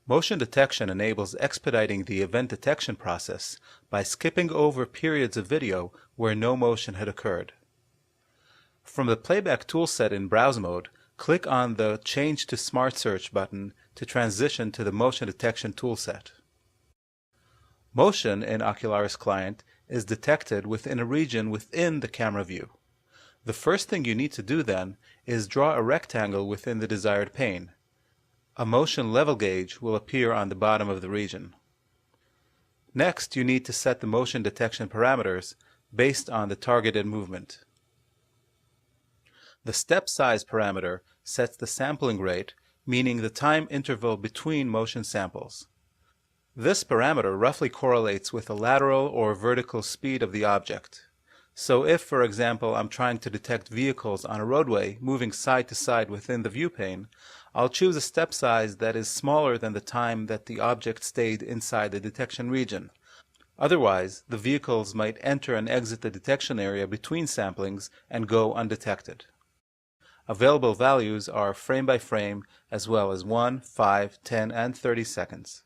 Motion detection enables expediting the event detection process by skipping over periods of video where no motion had occurred. From the playback toolset in browse mode, click on the Change to Smart Search button to transition to the motion detection toolset. Motion in Ocularis Client is detected within a region within the camera view. The first thing you need to do then is draw a rectangle within the desired pane. A motion level gauge will appear on the bottom of the region. Next, you need to set the motion detection parameters based on the targeted movement. The step size parameter sets the sampling rate, meaning the time interval between motion samples. This parameter roughly correlates with the lateral or vertical speed of the object. So if, for example, I'm trying to detect vehicles on a roadway moving side to side within the view pane, I'll choose a step size that is smaller than the time that the object stayed inside the detection region. Otherwise, the vehicles might enter and exit the detection area between samplings and go undetected. Available values are frame by frame as well as 1, 5, 10, and 30 seconds.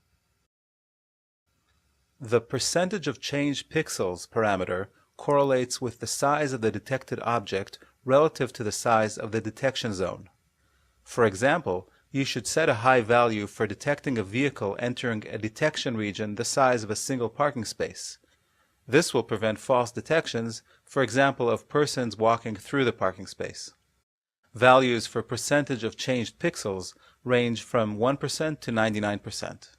The percentage of changed pixels parameter correlates with the size of the detected object relative to the size of the detection zone. For example, you should set a high value for detecting a vehicle entering a detection region the size of a single parking space. This will prevent false detections, for example, of persons walking through the parking space. Values for percentage of changed pixels range from 1% to 99%.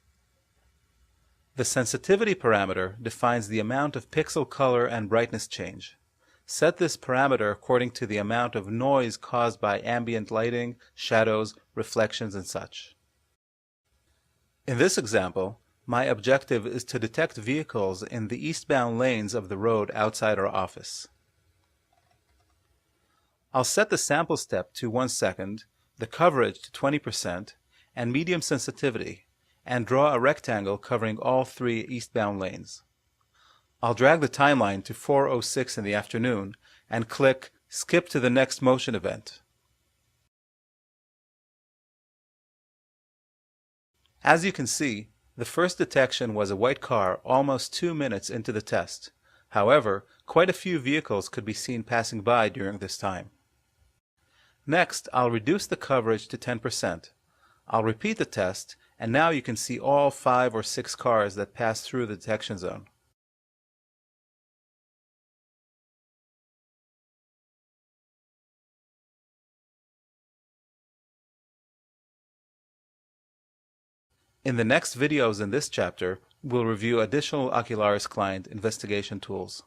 The sensitivity parameter defines the amount of pixel color and brightness change. Set this parameter according to the amount of noise caused by ambient lighting, shadows, reflections, and such. In this example, my objective is to detect vehicles in the eastbound lanes of the road outside our office. I'll set the sample step to 1 second, the coverage to 20%, and medium sensitivity, and draw a rectangle covering all 3 eastbound lanes. I'll drag the timeline to 4:06 in the afternoon and click Skip to the next motion event. As you can see, the first detection was a white car almost 2 minutes into the test. However, quite a few vehicles could be seen passing by during this time. Next, I'll reduce the coverage to 10%. I'll repeat the test, and now you can see all 5 or 6 cars that pass through the detection zone. In the next videos in this chapter, we'll review additional Ocularis client investigation tools.